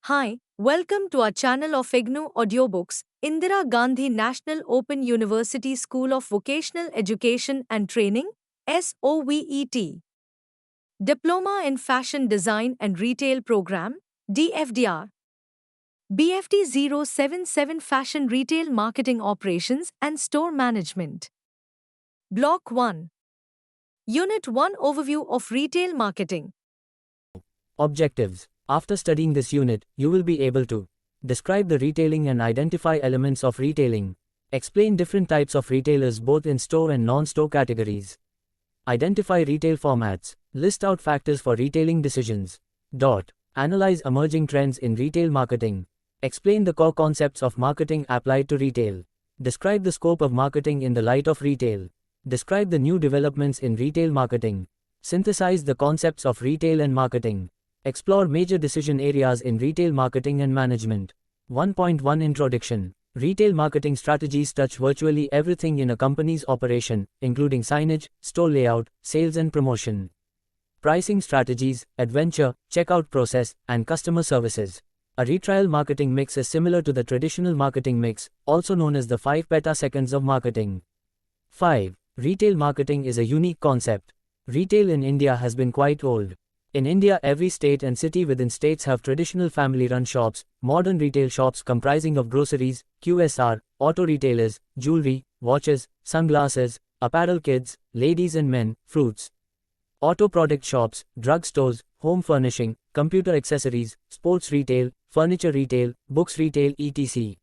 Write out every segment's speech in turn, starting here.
Hi, welcome to our channel of IGNOU Audiobooks, Indira Gandhi National Open University School of Vocational Education and Training, SOVET. Diploma in Fashion Design and Retail Program, DFDR. BFD 077 Fashion Retail Marketing Operations and Store Management. Block 1. Unit 1 Overview of Retail Marketing. Objectives. After studying this unit, you will be able to describe the retailing and identify elements of retailing, explain different types of retailers both in store and non-store categories, identify retail formats, list out factors for retailing decisions. Analyze emerging trends in retail marketing, explain the core concepts of marketing applied to retail, describe the scope of marketing in the light of retail, describe the new developments in retail marketing, synthesize the concepts of retail and marketing. Explore major decision areas in retail marketing and management. 1.1 Introduction. Retail marketing strategies touch virtually everything in a company's operation, including signage, store layout, sales and promotion, pricing strategies, adventure, checkout process, and customer services. A retrial marketing mix is similar to the traditional marketing mix, also known as the 5 petaseconds of marketing. 5. Retail marketing is a unique concept. Retail in India has been quite old. In India, every state and city within states have traditional family-run shops, modern retail shops comprising of groceries, QSR, auto retailers, jewelry, watches, sunglasses, apparel kids, ladies and men, fruits, auto product shops, drug stores, home furnishing, computer accessories, sports retail, furniture retail, books retail etc.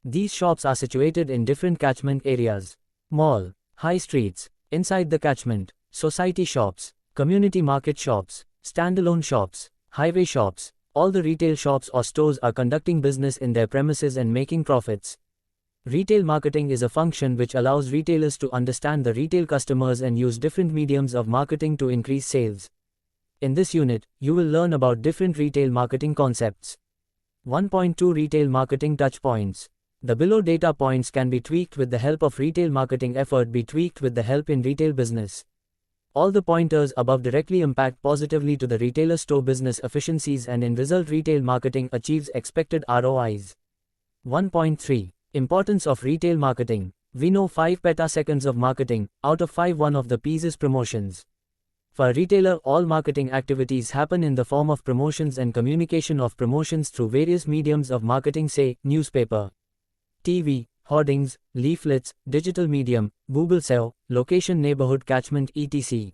These shops are situated in different catchment areas. Mall, high streets, inside the catchment, society shops, community market shops, standalone shops, highway shops, all the retail shops or stores are conducting business in their premises and making profits. Retail marketing is a function which allows retailers to understand the retail customers and use different mediums of marketing to increase sales. In this unit, you will learn about different retail marketing concepts. 1.2 Retail marketing touchpoints. The below data points can be tweaked with the help of retail marketing effort be tweaked with the help in retail business. All the pointers above directly impact positively to the retailer store business efficiencies and in result retail marketing achieves expected ROIs. 1.3. Importance of retail marketing. We know 5 petaseconds of marketing, out of 5 one of the P's is promotions. For a retailer, all marketing activities happen in the form of promotions and communication of promotions through various mediums of marketing, say, newspaper, TV, hoardings, leaflets, digital medium, Google SEO, location neighborhood catchment etc.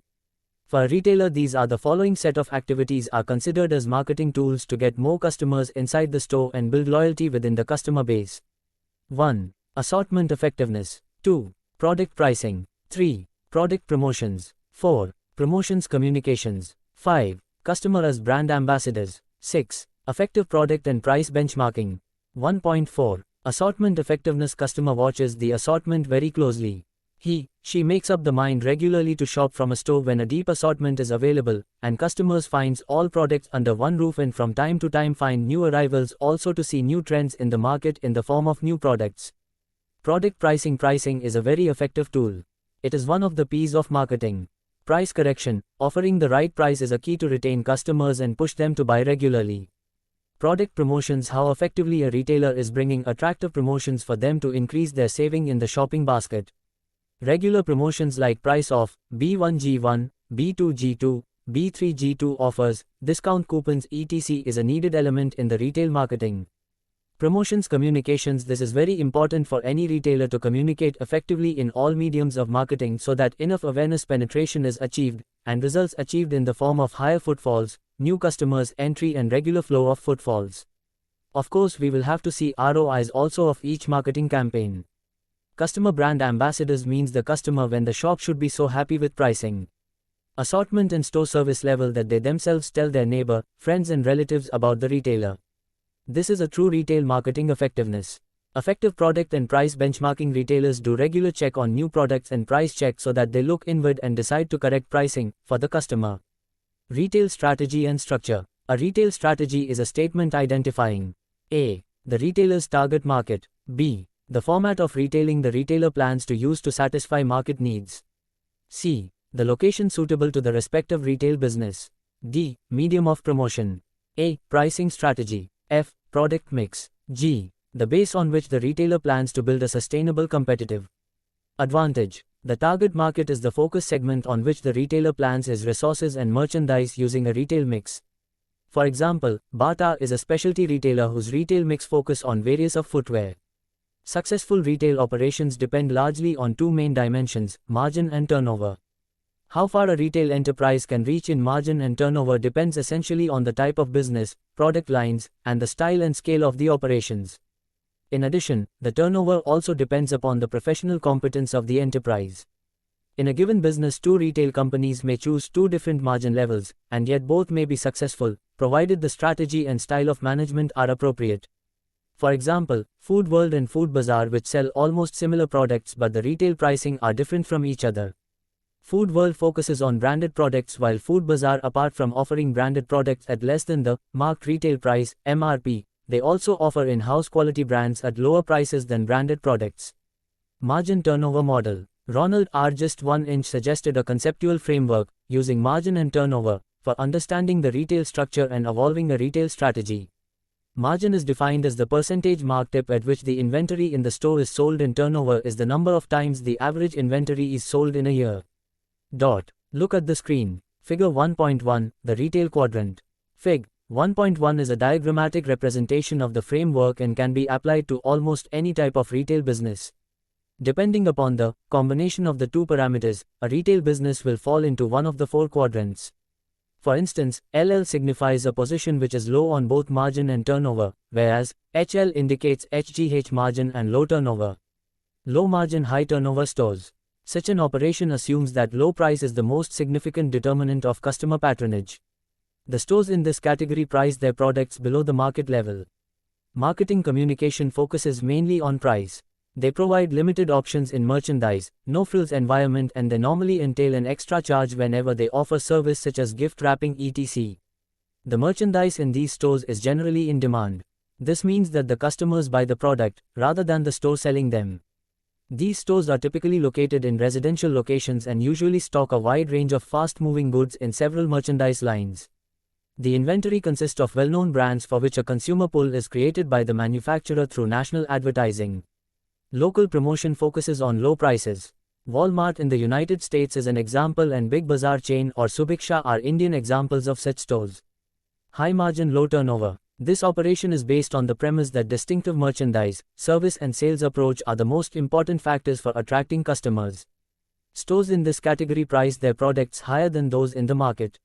For a retailer, these are the following set of activities are considered as marketing tools to get more customers inside the store and build loyalty within the customer base. 1. Assortment effectiveness. 2. Product pricing. 3. Product promotions. 4. Promotions communications. 5. Customer as brand ambassadors. 6. Effective product and price benchmarking. 1.4. Assortment effectiveness. Customer watches the assortment very closely. She makes up the mind regularly to shop from a store when a deep assortment is available, and customers finds all products under one roof and from time to time find new arrivals also to see new trends in the market in the form of new products. Product pricing. Pricing is a very effective tool. It is one of the P's of marketing. Price correction. Offering the right price is a key to retain customers and push them to buy regularly. Product promotions. How effectively a retailer is bringing attractive promotions for them to increase their saving in the shopping basket. Regular promotions like price off, B1G1, B2G2, B3G2 offers, discount coupons etc. is a needed element in the retail marketing. Promotions communications. This is very important for any retailer to communicate effectively in all mediums of marketing so that enough awareness penetration is achieved, and results achieved in the form of higher footfalls, new customers entry and regular flow of footfalls. Of course, we will have to see ROIs also of each marketing campaign. Customer brand ambassadors means the customer when the shop should be so happy with pricing, assortment and store service level that they themselves tell their neighbor, friends and relatives about the retailer. This is a true retail marketing effectiveness. Effective product and price benchmarking. Retailers do regular check on new products and price check so that they look inward and decide to correct pricing for the customer. Retail strategy and structure. A retail strategy is a statement identifying A. The retailer's target market. B. The format of retailing the retailer plans to use to satisfy market needs. C. The location suitable to the respective retail business. D. Medium of promotion. A. Pricing strategy. F. Product mix. G. The base on which the retailer plans to build a sustainable competitive advantage. The target market is the focus segment on which the retailer plans his resources and merchandise using a retail mix. For example, Bata is a specialty retailer whose retail mix focus on various of footwear. Successful retail operations depend largely on two main dimensions, margin and turnover. How far a retail enterprise can reach in margin and turnover depends essentially on the type of business, product lines, and the style and scale of the operations. In addition, the turnover also depends upon the professional competence of the enterprise. In a given business, two retail companies may choose two different margin levels, and yet both may be successful, provided the strategy and style of management are appropriate. For example, Food World and Food Bazaar, which sell almost similar products but the retail pricing are different from each other. Food World focuses on branded products while Food Bazaar, apart from offering branded products at less than the marked retail price (MRP), they also offer in-house quality brands at lower prices than branded products. Margin turnover model. Ronald R. Just 1 Inch suggested a conceptual framework, using margin and turnover, for understanding the retail structure and evolving a retail strategy. Margin is defined as the percentage markup at which the inventory in the store is sold, and turnover is the number of times the average inventory is sold in a year. Look at the screen. Figure 1.1, the retail quadrant. Fig. 1.1 is a diagrammatic representation of the framework and can be applied to almost any type of retail business. Depending upon the combination of the two parameters, a retail business will fall into one of the four quadrants. For instance, LL signifies a position which is low on both margin and turnover, whereas HL indicates HGH margin and low turnover. Low margin high turnover stores. Such an operation assumes that low price is the most significant determinant of customer patronage. The stores in this category price their products below the market level. Marketing communication focuses mainly on price. They provide limited options in merchandise, no-frills environment, and they normally entail an extra charge whenever they offer service such as gift wrapping etc. The merchandise in these stores is generally in demand. This means that the customers buy the product, rather than the store selling them. These stores are typically located in residential locations and usually stock a wide range of fast-moving goods in several merchandise lines. The inventory consists of well-known brands for which a consumer pull is created by the manufacturer through national advertising. Local promotion focuses on low prices. Walmart in the United States is an example, and Big Bazaar chain or Subiksha are Indian examples of such stores. High margin, low turnover. This operation is based on the premise that distinctive merchandise, service and sales approach are the most important factors for attracting customers. Stores in this category price their products higher than those in the market,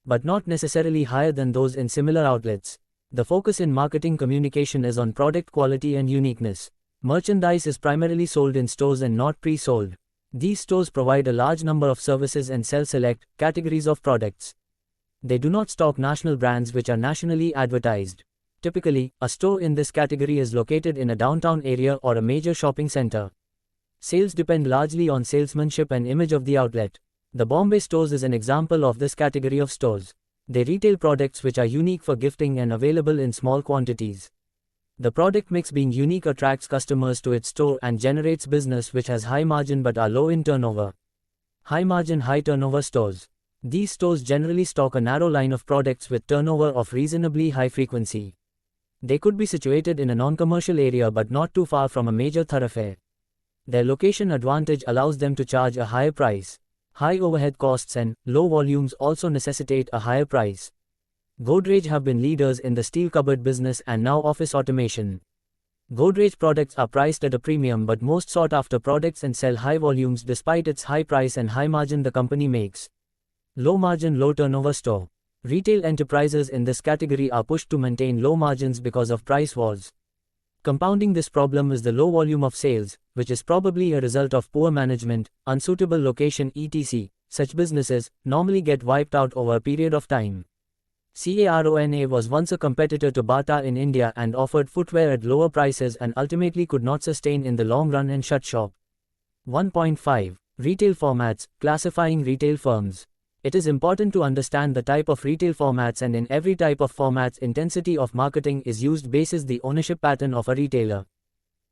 but not necessarily higher than those in similar outlets. The focus in marketing communication is on product quality and uniqueness. Merchandise is primarily sold in stores and not pre-sold. These stores provide a large number of services and sell select categories of products. They do not stock national brands which are nationally advertised. Typically, a store in this category is located in a downtown area or a major shopping center. Sales depend largely on salesmanship and image of the outlet. The Bombay Stores is an example of this category of stores. They retail products which are unique for gifting and available in small quantities. The product mix being unique attracts customers to its store and generates business which has high margin but are low in turnover. High margin, high turnover stores. These stores generally stock a narrow line of products with turnover of reasonably high frequency. They could be situated in a non-commercial area but not too far from a major thoroughfare. Their location advantage allows them to charge a higher price. High overhead costs and low volumes also necessitate a higher price. Godrej have been leaders in the steel cupboard business and now office automation. Godrej products are priced at a premium but most sought after products and sell high volumes despite its high price and high margin the company makes. Low margin, low turnover store. Retail enterprises in this category are pushed to maintain low margins because of price wars. Compounding this problem is the low volume of sales, which is probably a result of poor management, unsuitable location etc. Such businesses normally get wiped out over a period of time. Carona was once a competitor to Bata in India and offered footwear at lower prices and ultimately could not sustain in the long run and shut shop. 1.5. Retail formats, classifying retail firms. It is important to understand the type of retail formats, and in every type of formats intensity of marketing is used basis the ownership pattern of a retailer.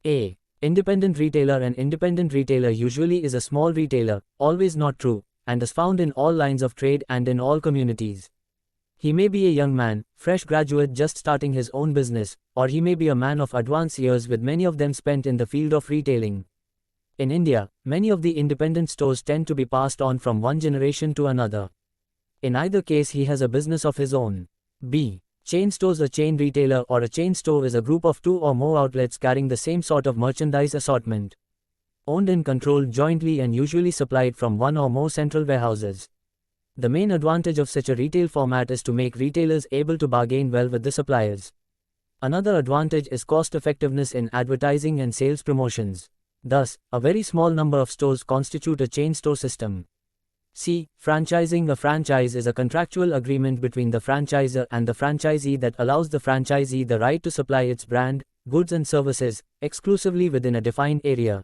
A. Independent retailer. An independent retailer usually is a small retailer, always not true, and is found in all lines of trade and in all communities. He may be a young man, fresh graduate just starting his own business, or he may be a man of advanced years with many of them spent in the field of retailing. In India, many of the independent stores tend to be passed on from one generation to another. In either case, he has a business of his own. B. Chain stores. A chain retailer or a chain store is a group of 2 or more outlets carrying the same sort of merchandise assortment. Owned and controlled jointly and usually supplied from one or more central warehouses. The main advantage of such a retail format is to make retailers able to bargain well with the suppliers. Another advantage is cost effectiveness in advertising and sales promotions. Thus, a very small number of stores constitute a chain store system. C. Franchising. A franchise is a contractual agreement between the franchisor and the franchisee that allows the franchisee the right to supply its brand, goods and services, exclusively within a defined area,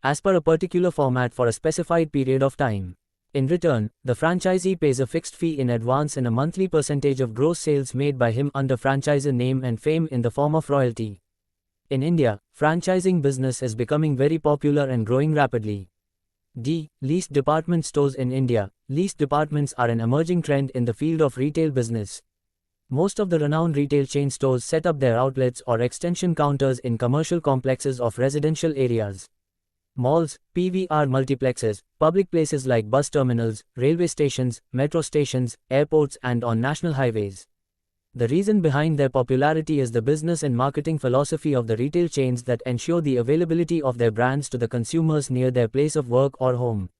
as per a particular format for a specified period of time. In return, the franchisee pays a fixed fee in advance and a monthly percentage of gross sales made by him under franchisor name and fame in the form of royalty. In India, franchising business is becoming very popular and growing rapidly. D. Leased department stores. In India, leased departments are an emerging trend in the field of retail business. Most of the renowned retail chain stores set up their outlets or extension counters in commercial complexes of residential areas. Malls, PVR multiplexes, public places like bus terminals, railway stations, metro stations, airports and on national highways. The reason behind their popularity is the business and marketing philosophy of the retail chains that ensure the availability of their brands to the consumers near their place of work or home.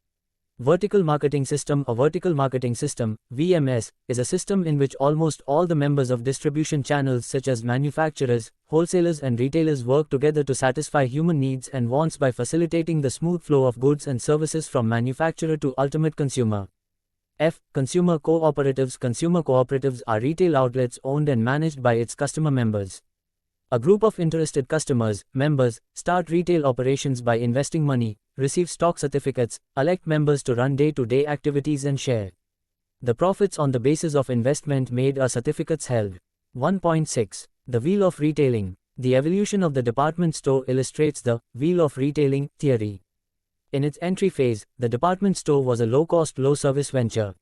Vertical marketing system. A vertical marketing system, VMS, is a system in which almost all the members of distribution channels such as manufacturers, wholesalers and retailers work together to satisfy human needs and wants by facilitating the smooth flow of goods and services from manufacturer to ultimate consumer. F. Consumer cooperatives. Consumer cooperatives are retail outlets owned and managed by its customer members. A group of interested customers, members, start retail operations by investing money, receive stock certificates, elect members to run day-to-day activities and share the profits on the basis of investment made or certificates held. 1.6. The Wheel of Retailing. The evolution of the department store illustrates the Wheel of Retailing theory. In its entry phase, the department store was a low-cost, low-service venture.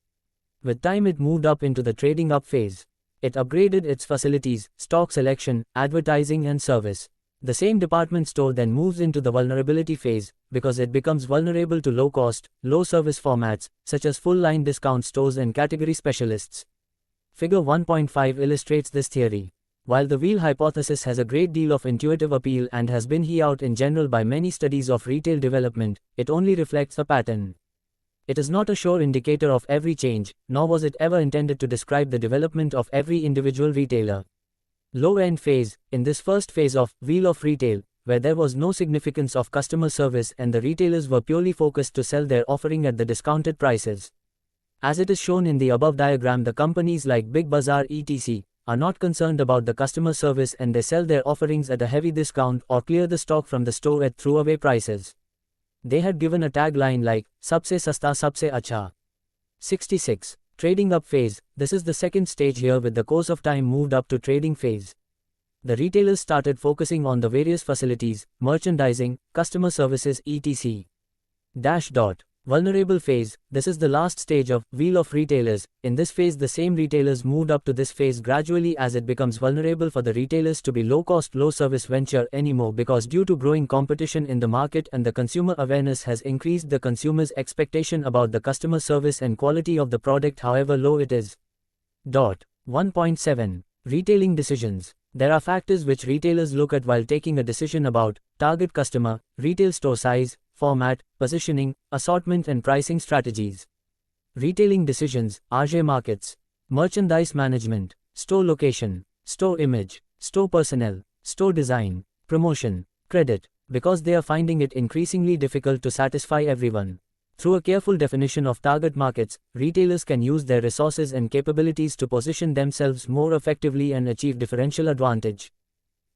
With time it moved up into the trading up phase. It upgraded its facilities, stock selection, advertising and service. The same department store then moves into the vulnerability phase, because it becomes vulnerable to low-cost, low-service formats, such as full-line discount stores and category specialists. Figure 1.5 illustrates this theory. While the wheel hypothesis has a great deal of intuitive appeal and has been held out in general by many studies of retail development, it only reflects a pattern. It is not a sure indicator of every change, nor was it ever intended to describe the development of every individual retailer. Low-end phase. In this first phase of Wheel of Retail, where there was no significance of customer service and the retailers were purely focused to sell their offering at the discounted prices. As it is shown in the above diagram, the companies like Big Bazaar etc. are not concerned about the customer service and they sell their offerings at a heavy discount or clear the stock from the store at throwaway prices. They had given a tagline like, Sabse Sasta Sabse Acha. 66. Trading up phase. This is the second stage here. With the course of time moved up to trading phase. The retailers started focusing on the various facilities, merchandising, customer services etc. Vulnerable phase. This is the last stage of Wheel of Retailers. In this phase the same retailers moved up to this phase gradually as it becomes vulnerable for the retailers to be low-cost, low-service venture anymore because due to growing competition in the market and the consumer awareness has increased the consumer's expectation about the customer service and quality of the product however low it is. 1.7. Retailing decisions. There are factors which retailers look at while taking a decision about target customer, retail store size, format, positioning, assortment and pricing strategies. Retailing decisions, RJ markets, merchandise management, store location, store image, store personnel, store design, promotion, credit, because they are finding it increasingly difficult to satisfy everyone. Through a careful definition of target markets, retailers can use their resources and capabilities to position themselves more effectively and achieve differential advantage.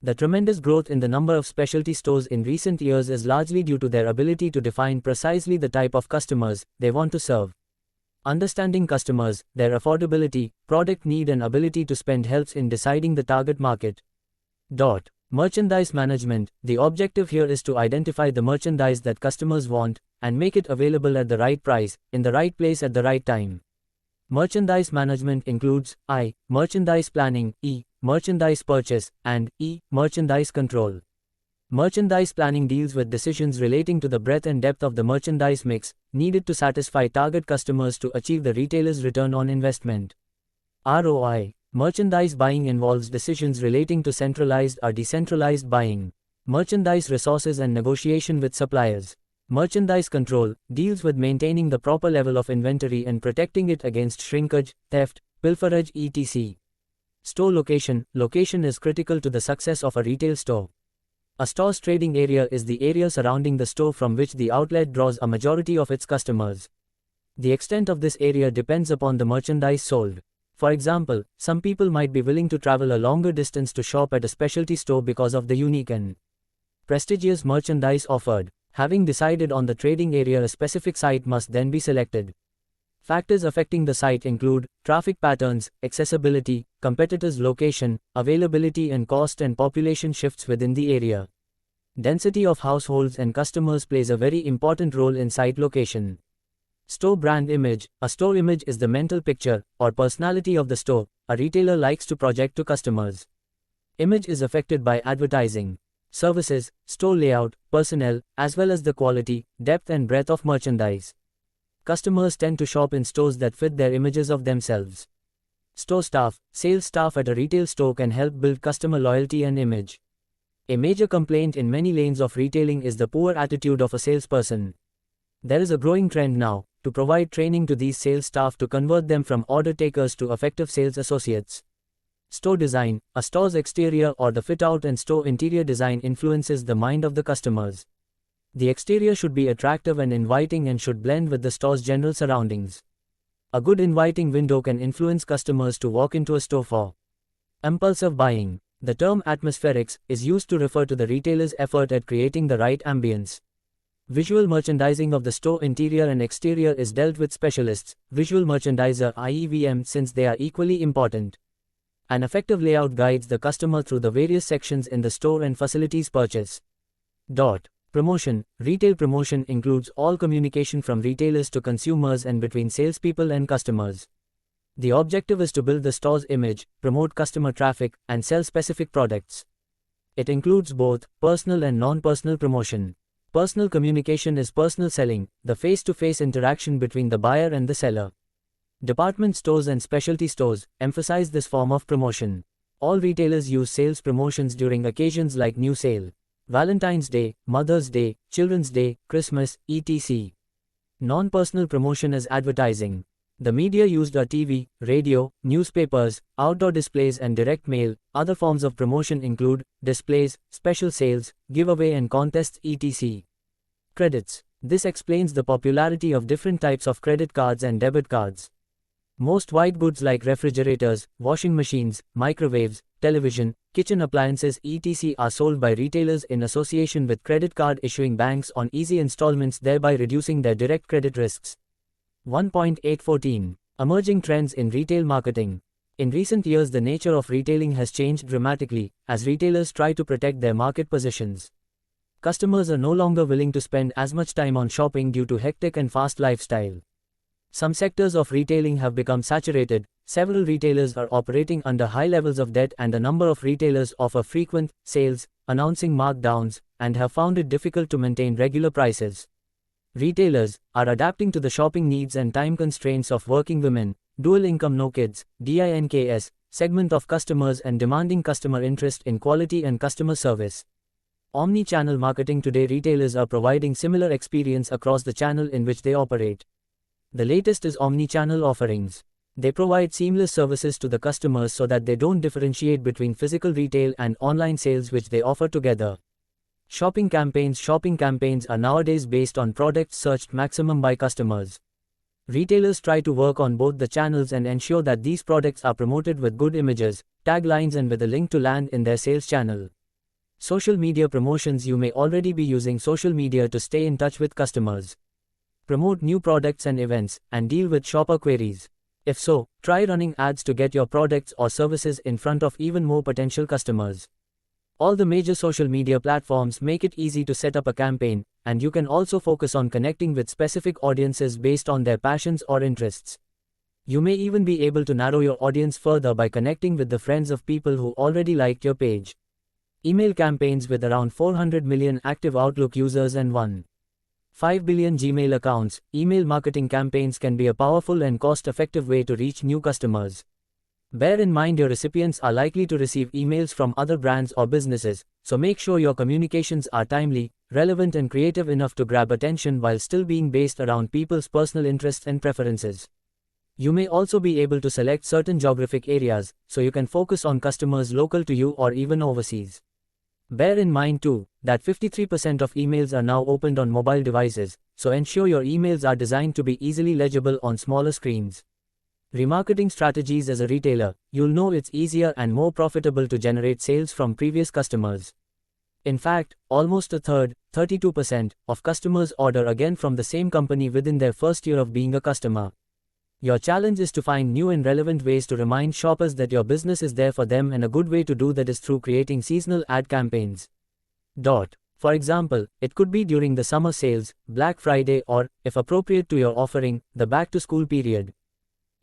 The tremendous growth in the number of specialty stores in recent years is largely due to their ability to define precisely the type of customers they want to serve. Understanding customers, their affordability, product need and ability to spend helps in deciding the target market. Merchandise management. The objective here is to identify the merchandise that customers want and make it available at the right price, in the right place at the right time. Merchandise management includes I. Merchandise planning, E. Merchandise purchase, and E. Merchandise control. Merchandise planning deals with decisions relating to the breadth and depth of the merchandise mix needed to satisfy target customers to achieve the retailer's return on investment. ROI. Merchandise buying involves decisions relating to centralized or decentralized buying, merchandise resources, and negotiation with suppliers. Merchandise control deals with maintaining the proper level of inventory and protecting it against shrinkage, theft, pilferage, etc. Store location. Location is critical to the success of a retail store. A store's trading area is the area surrounding the store from which the outlet draws a majority of its customers. The extent of this area depends upon the merchandise sold. For example, some people might be willing to travel a longer distance to shop at a specialty store because of the unique and prestigious merchandise offered. Having decided on the trading area, a specific site must then be selected. Factors affecting the site include traffic patterns, accessibility, competitors' location, availability and cost, and population shifts within the area. Density of households and customers plays a very important role in site location. Store brand image. A store image is the mental picture or personality of the store a retailer likes to project to customers. Image is affected by advertising, services, store layout, personnel, as well as the quality, depth and breadth of merchandise. Customers tend to shop in stores that fit their images of themselves. Store staff. Sales staff at a retail store can help build customer loyalty and image. A major complaint in many lanes of retailing is the poor attitude of a salesperson. There is a growing trend now to provide training to these sales staff to convert them from order takers to effective sales associates. Store design. A store's exterior or the fit-out and store interior design influences the mind of the customers. The exterior should be attractive and inviting and should blend with the store's general surroundings. A good inviting window can influence customers to walk into a store for impulsive buying. The term atmospherics is used to refer to the retailer's effort at creating the right ambience. Visual merchandising of the store interior and exterior is dealt with specialists, visual merchandiser (IEVM), since they are equally important. An effective layout guides the customer through the various sections in the store and facilitates purchase. Promotion. Retail promotion includes all communication from retailers to consumers and between salespeople and customers. The objective is to build the store's image, promote customer traffic, and sell specific products. It includes both personal and non-personal promotion. Personal communication is personal selling, the face-to-face interaction between the buyer and the seller. Department stores and specialty stores emphasize this form of promotion. All retailers use sales promotions during occasions like new sale, Valentine's Day, Mother's Day, Children's Day, Christmas, etc. Non-personal promotion is advertising. The media used are TV, radio, newspapers, outdoor displays and direct mail. Other forms of promotion include displays, special sales, giveaway and contests, etc. Credits. This explains the popularity of different types of credit cards and debit cards. Most white goods like refrigerators, washing machines, microwaves, television, kitchen appliances, etc. are sold by retailers in association with credit card issuing banks on easy installments, thereby reducing their direct credit risks. 1.814. Emerging trends in retail marketing. In recent years, the nature of retailing has changed dramatically as retailers try to protect their market positions. Customers are no longer willing to spend as much time on shopping due to hectic and fast lifestyle. Some sectors of retailing have become saturated, several retailers are operating under high levels of debt, and a number of retailers offer frequent sales, announcing markdowns, and have found it difficult to maintain regular prices. Retailers are adapting to the shopping needs and time constraints of working women, dual income no kids, DINKS, segment of customers and demanding customer interest in quality and customer service. Omni-channel marketing. Today retailers are providing similar experience across the channel in which they operate. The latest is omni-channel offerings. They provide seamless services to the customers so that they don't differentiate between physical retail and online sales, which they offer together. Shopping campaigns. Shopping campaigns are nowadays based on products searched maximum by customers. Retailers try to work on both the channels and ensure that these products are promoted with good images, taglines and with a link to land in their sales channel. Social media promotions. You may already be using social media to stay in touch with customers, promote new products and events, and deal with shopper queries. If so, try running ads to get your products or services in front of even more potential customers. All the major social media platforms make it easy to set up a campaign, and you can also focus on connecting with specific audiences based on their passions or interests. You may even be able to narrow your audience further by connecting with the friends of people who already liked your page. Email campaigns with around 400 million active Outlook users and 1.5 billion Gmail accounts, email marketing campaigns can be a powerful and cost-effective way to reach new customers. Bear in mind your recipients are likely to receive emails from other brands or businesses, so make sure your communications are timely, relevant and creative enough to grab attention while still being based around people's personal interests and preferences. You may also be able to select certain geographic areas, so you can focus on customers local to you or even overseas. Bear in mind too, that 53% of emails are now opened on mobile devices, so ensure your emails are designed to be easily legible on smaller screens. Remarketing strategies. As a retailer, you'll know it's easier and more profitable to generate sales from previous customers. In fact, almost a third, 32%, of customers order again from the same company within their first year of being a customer. Your challenge is to find new and relevant ways to remind shoppers that your business is there for them, and a good way to do that is through creating seasonal ad campaigns. For example, it could be during the summer sales, Black Friday, or, if appropriate to your offering, the back-to-school period.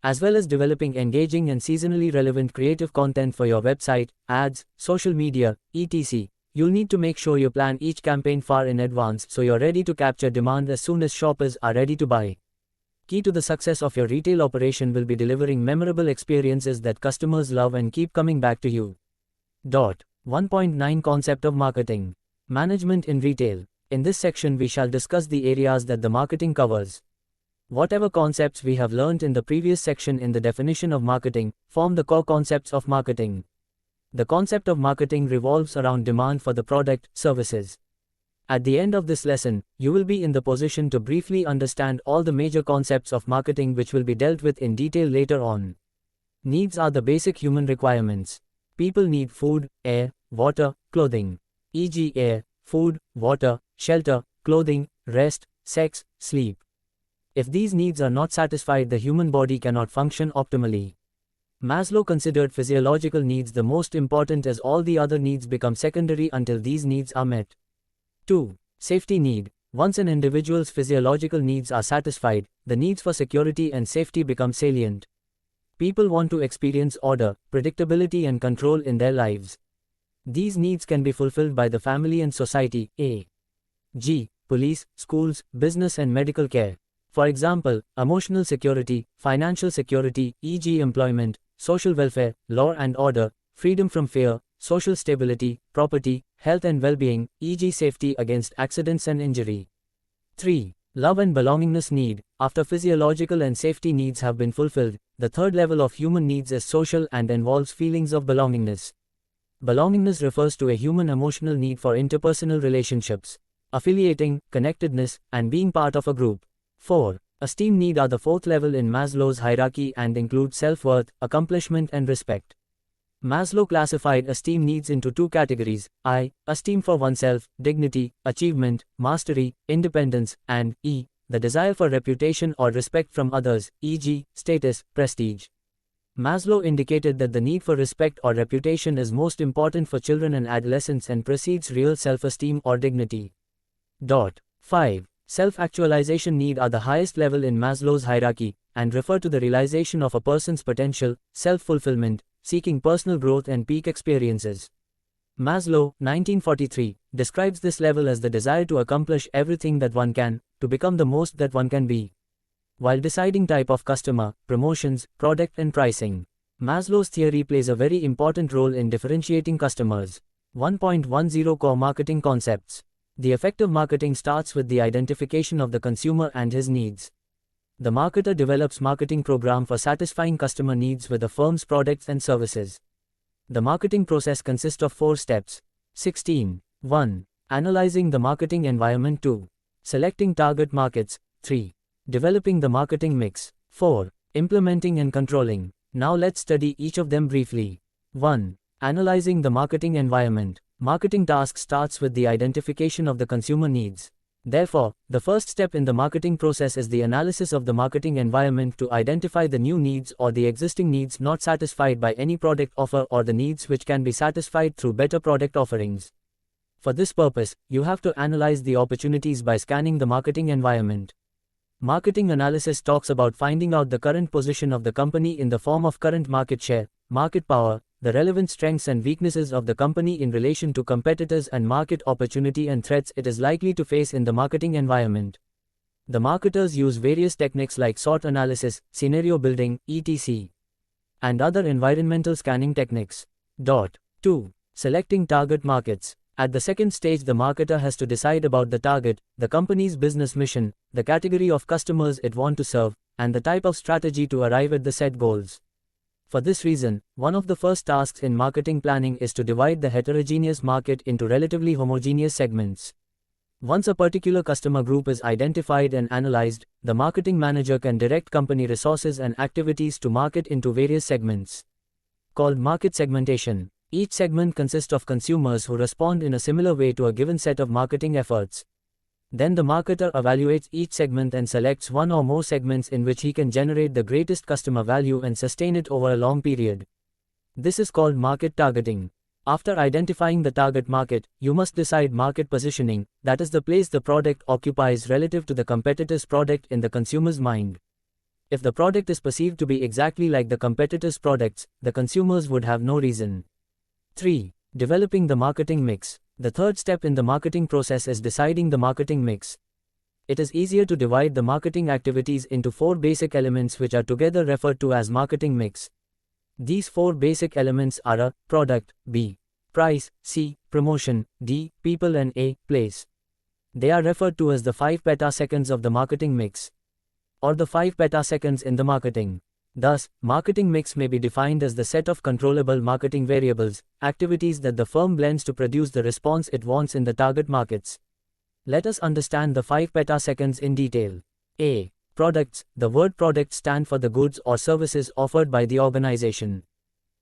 As well as developing engaging and seasonally relevant creative content for your website, ads, social media, etc. You'll need to make sure you plan each campaign far in advance so you're ready to capture demand as soon as shoppers are ready to buy. Key to the success of your retail operation will be delivering memorable experiences that customers love and keep coming back to you. 1.9 Concept of Marketing. Management in Retail. In this section we shall discuss the areas that the marketing covers. Whatever concepts we have learnt in the previous section in the definition of marketing, form the core concepts of marketing. The concept of marketing revolves around demand for the product, services. At the end of this lesson, you will be in the position to briefly understand all the major concepts of marketing which will be dealt with in detail later on. Needs are the basic human requirements. People need food, air, water, clothing. E.g. air, food, water, shelter, clothing, rest, sex, sleep. If these needs are not satisfied, the human body cannot function optimally. Maslow considered physiological needs the most important, as all the other needs become secondary until these needs are met. 2. Safety need. Once an individual's physiological needs are satisfied, the needs for security and safety become salient. People want to experience order, predictability and control in their lives. These needs can be fulfilled by the family and society, e.g., police, schools, business and medical care. For example, emotional security, financial security, e.g. employment, social welfare, law and order, freedom from fear, social stability, property, health and well-being, e.g. safety against accidents and injury. 3. Love and belongingness need. After physiological and safety needs have been fulfilled, the third level of human needs is social and involves feelings of belongingness. Belongingness refers to a human emotional need for interpersonal relationships, affiliating, connectedness, and being part of a group. 4. Esteem need are the fourth level in Maslow's hierarchy and include self-worth, accomplishment and respect. Maslow classified esteem needs into two categories: I. Esteem for oneself, dignity, achievement, mastery, independence, and E. The desire for reputation or respect from others, e.g., status, prestige. Maslow indicated that the need for respect or reputation is most important for children and adolescents and precedes real self-esteem or dignity. 5. Self-actualization need are the highest level in Maslow's hierarchy, and refer to the realization of a person's potential, self-fulfillment, seeking personal growth and peak experiences. Maslow, 1943, describes this level as the desire to accomplish everything that one can, to become the most that one can be. While deciding type of customer, promotions, product and pricing, Maslow's theory plays a very important role in differentiating customers. 1.10 Core Marketing Concepts. The effective marketing starts with the identification of the consumer and his needs. The marketer develops marketing program for satisfying customer needs with the firm's products and services. The marketing process consists of 4 steps. 16. 1. Analyzing the marketing environment. 2. Selecting target markets. 3. Developing the marketing mix. 4. Implementing and controlling. Now let's study each of them briefly. 1. Analyzing the marketing environment. Marketing task starts with the identification of the consumer needs. Therefore, the first step in the marketing process is the analysis of the marketing environment to identify the new needs or the existing needs not satisfied by any product offer, or the needs which can be satisfied through better product offerings. For this purpose, you have to analyze the opportunities by scanning the marketing environment. Marketing analysis talks about finding out the current position of the company in the form of current market share, market power, the relevant strengths and weaknesses of the company in relation to competitors, and market opportunity and threats it is likely to face in the marketing environment. The marketers use various techniques like SWOT analysis, scenario building, etc., and other environmental scanning techniques. 2. Selecting target markets. At the second stage, the marketer has to decide about the target, the company's business mission, the category of customers it wants to serve, and the type of strategy to arrive at the set goals. For this reason, one of the first tasks in marketing planning is to divide the heterogeneous market into relatively homogeneous segments. Once a particular customer group is identified and analyzed, the marketing manager can direct company resources and activities to market into various segments, called market segmentation. Each segment consists of consumers who respond in a similar way to a given set of marketing efforts. Then the marketer evaluates each segment and selects one or more segments in which he can generate the greatest customer value and sustain it over a long period. This is called market targeting. After identifying the target market, you must decide market positioning, that is the place the product occupies relative to the competitor's product in the consumer's mind. If the product is perceived to be exactly like the competitor's products, the consumers would have no reason. 3. Developing the marketing mix. The third step in the marketing process is deciding the marketing mix. It is easier to divide the marketing activities into 4 basic elements which are together referred to as marketing mix. These 4 basic elements are a. Product, b. Price, c. Promotion, d. People, and a. Place. They are referred to as the 5 petaseconds of the marketing mix, or the 5 petaseconds in the marketing. Thus, marketing mix may be defined as the set of controllable marketing variables, activities that the firm blends to produce the response it wants in the target markets. Let us understand the 5 petaseconds in detail. A. Products. The word product stands for the goods or services offered by the organization.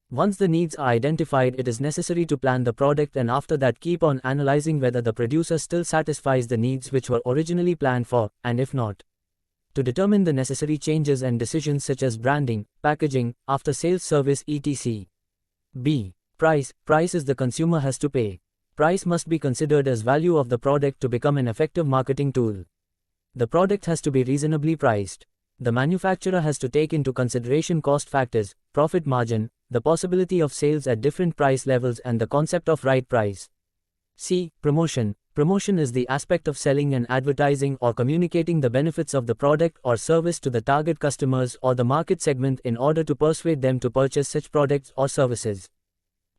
Once the needs are identified, it is necessary to plan the product, and after that keep on analyzing whether the producer still satisfies the needs which were originally planned for, and if not, to determine the necessary changes and decisions such as branding, packaging, after-sales service, etc. B. Price. Price is the consumer has to pay. Price must be considered as value of the product to become an effective marketing tool. The product has to be reasonably priced. The manufacturer has to take into consideration cost factors, profit margin, the possibility of sales at different price levels, and the concept of right price. C. Promotion. Promotion is the aspect of selling and advertising or communicating the benefits of the product or service to the target customers or the market segment in order to persuade them to purchase such products or services.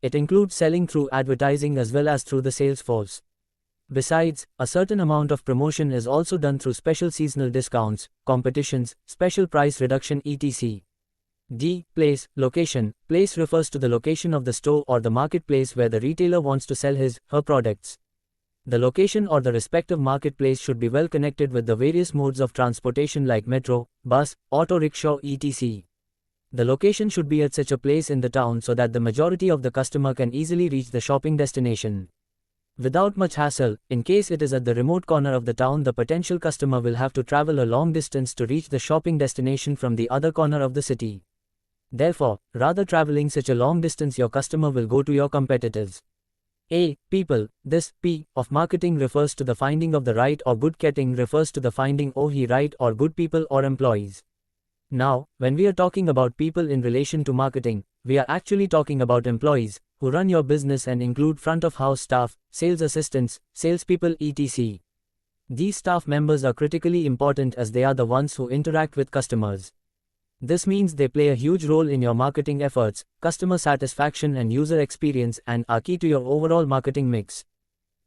It includes selling through advertising as well as through the sales force. Besides, a certain amount of promotion is also done through special seasonal discounts, competitions, special price reduction, etc. D. Place. Location. Place refers to the location of the store or the marketplace where the retailer wants to sell his/her products. The location or the respective marketplace should be well connected with the various modes of transportation like metro, bus, auto rickshaw, etc. The location should be at such a place in the town so that the majority of the customer can easily reach the shopping destination without much hassle. In case it is at the remote corner of the town, the potential customer will have to travel a long distance to reach the shopping destination from the other corner of the city. Therefore, rather traveling such a long distance, your customer will go to your competitors. A. People. This P of marketing refers to the finding of the right or good. Getting refers to the finding of the right or good people or employees. Now, when we are talking about people in relation to marketing, we are actually talking about employees who run your business and include front of house staff, sales assistants, salespeople, etc. These staff members are critically important as they are the ones who interact with customers. This means they play a huge role in your marketing efforts, customer satisfaction and user experience, and are key to your overall marketing mix.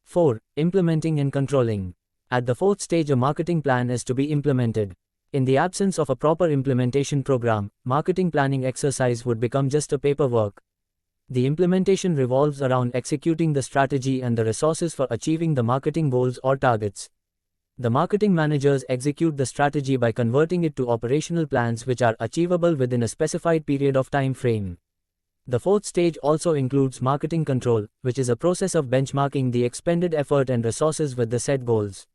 4. Implementing and controlling. At the 4th stage, a marketing plan is to be implemented. In the absence of a proper implementation program, marketing planning exercise would become just a paperwork. The implementation revolves around executing the strategy and the resources for achieving the marketing goals or targets. The marketing managers execute the strategy by converting it to operational plans which are achievable within a specified period of time frame. The 4th stage also includes marketing control, which is a process of benchmarking the expended effort and resources with the set goals.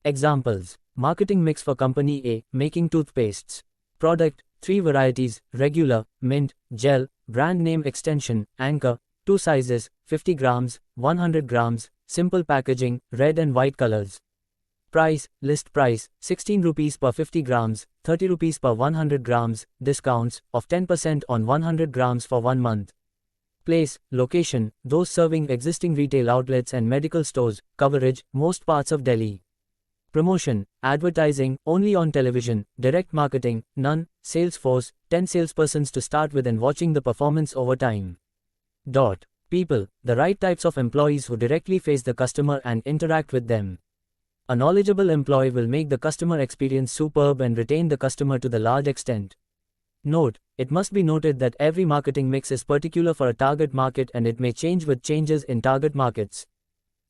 Examples. Marketing mix for Company A, making toothpastes. Product, 3 varieties, regular, mint, gel, brand name extension, Anchor, 2 sizes, 50 grams, 100 grams, simple packaging, red and white colors. Price, list price, 16 rupees per 50 grams, 30 rupees per 100 grams, discounts of 10% on 100 grams for 1 month. Place, location, those serving existing retail outlets and medical stores, coverage, most parts of Delhi. Promotion, advertising, only on television, direct marketing, none, sales force, 10 salespersons to start with and watching the performance over time. People, the right types of employees who directly face the customer and interact with them. A knowledgeable employee will make the customer experience superb and retain the customer to the large extent. Note, it must be noted that every marketing mix is particular for a target market and it may change with changes in target markets.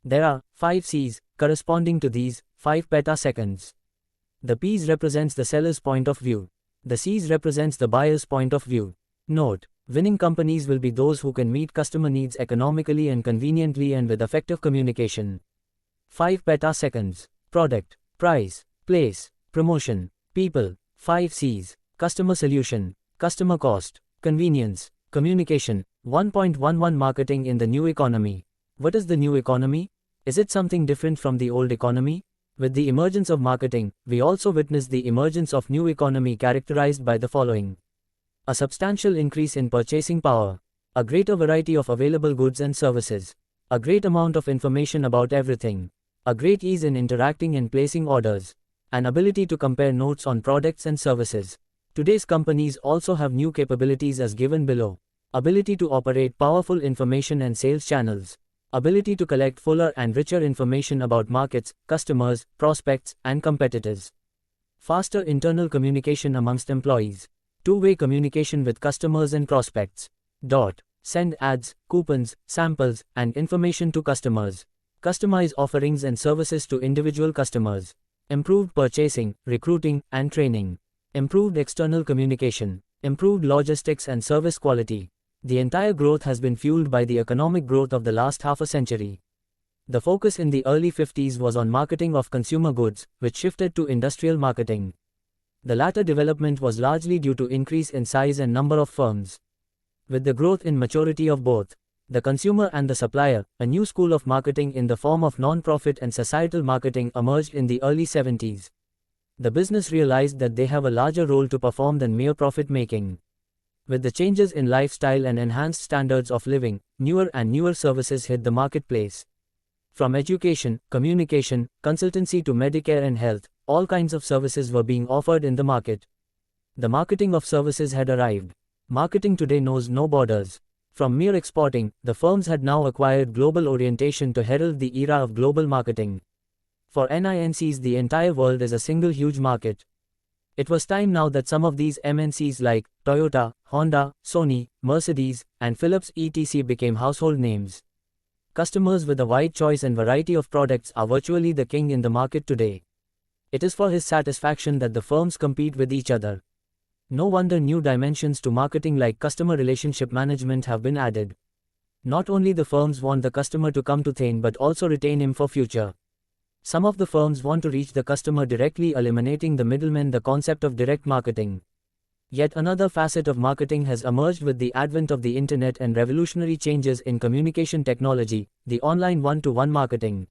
There are 5 C's corresponding to these 5 petaseconds. The P's represents the seller's point of view. The C's represents the buyer's point of view. Note, winning companies will be those who can meet customer needs economically and conveniently and with effective communication. 5 petaseconds. Product, price, place, promotion, people. 5 C's. Customer solution, customer cost, convenience, communication. 1.11 Marketing in the new economy. What is the new economy? Is it something different from the old economy? With the emergence of marketing, we also witness the emergence of new economy characterized by the following. A substantial increase in purchasing power. A greater variety of available goods and services. A great amount of information about everything. A great ease in interacting and placing orders. An ability to compare notes on products and services. Today's companies also have new capabilities as given below. Ability to operate powerful information and sales channels. Ability to collect fuller and richer information about markets, customers, prospects, and competitors. Faster internal communication amongst employees. Two-way communication with customers and prospects. Send ads, coupons, samples, and information to customers. Customize offerings and services to individual customers. Improved purchasing, recruiting, and training. Improved external communication. Improved logistics and service quality. The entire growth has been fueled by the economic growth of the last half a century. The focus in the early 50s was on marketing of consumer goods, which shifted to industrial marketing. The latter development was largely due to increase in size and number of firms. With the growth in maturity of both the consumer and the supplier, a new school of marketing in the form of non-profit and societal marketing emerged in the early 70s. The business realized that they have a larger role to perform than mere profit making. With the changes in lifestyle and enhanced standards of living, newer and newer services hit the marketplace. From education, communication, consultancy to Medicare and health, all kinds of services were being offered in the market. The marketing of services had arrived. Marketing today knows no borders. From mere exporting, the firms had now acquired global orientation to herald the era of global marketing. For NINCs, the entire world is a single huge market. It was time now that some of these MNCs like Toyota, Honda, Sony, Mercedes, and Philips etc. became household names. Customers with a wide choice and variety of products are virtually the king in the market today. It is for his satisfaction that the firms compete with each other. No wonder new dimensions to marketing like customer relationship management have been added. Not only the firms want the customer to come to Thane but also retain him for future. Some of the firms want to reach the customer directly, eliminating the middlemen, the concept of direct marketing. Yet another facet of marketing has emerged with the advent of the internet and revolutionary changes in communication technology, the online one-to-one marketing.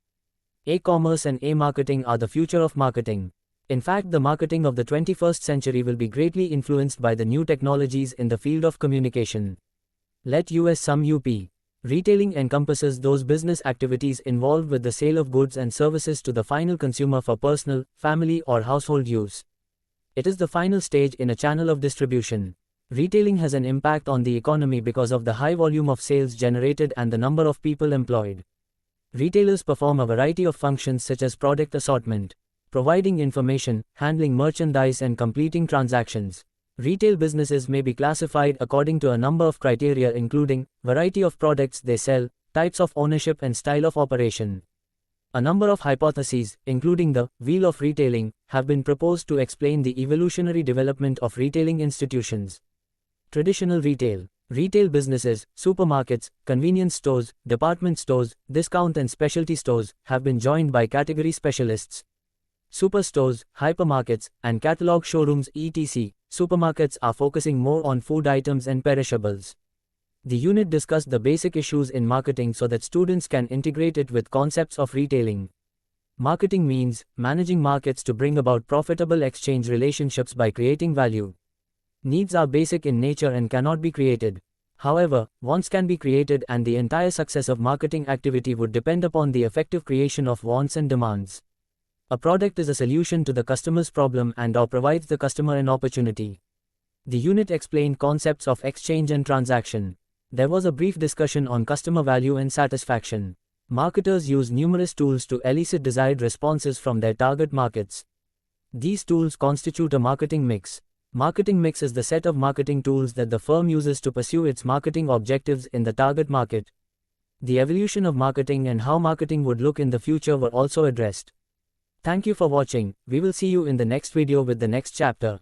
E-commerce and e-marketing are the future of marketing. In fact, the marketing of the 21st century will be greatly influenced by the new technologies in the field of communication. Let us sum up. Retailing encompasses those business activities involved with the sale of goods and services to the final consumer for personal, family, or household use. It is the final stage in a channel of distribution. Retailing has an impact on the economy because of the high volume of sales generated and the number of people employed. Retailers perform a variety of functions such as product assortment, providing information, handling merchandise, and completing transactions. Retail businesses may be classified according to a number of criteria including variety of products they sell, types of ownership, and style of operation. A number of hypotheses, including the wheel of retailing, have been proposed to explain the evolutionary development of retailing institutions. Traditional retail. Retail businesses, supermarkets, convenience stores, department stores, discount and specialty stores, have been joined by category specialists. Superstores, hypermarkets, and catalog showrooms etc. Supermarkets are focusing more on food items and perishables. The unit discussed the basic issues in marketing so that students can integrate it with concepts of retailing. Marketing means managing markets to bring about profitable exchange relationships by creating value. Needs are basic in nature and cannot be created. However, wants can be created, and the entire success of marketing activity would depend upon the effective creation of wants and demands. A product is a solution to the customer's problem and/or provides the customer an opportunity. The unit explained concepts of exchange and transaction. There was a brief discussion on customer value and satisfaction. Marketers use numerous tools to elicit desired responses from their target markets. These tools constitute a marketing mix. Marketing mix is the set of marketing tools that the firm uses to pursue its marketing objectives in the target market. The evolution of marketing and how marketing would look in the future were also addressed. Thank you for watching. We will see you in the next video with the next chapter.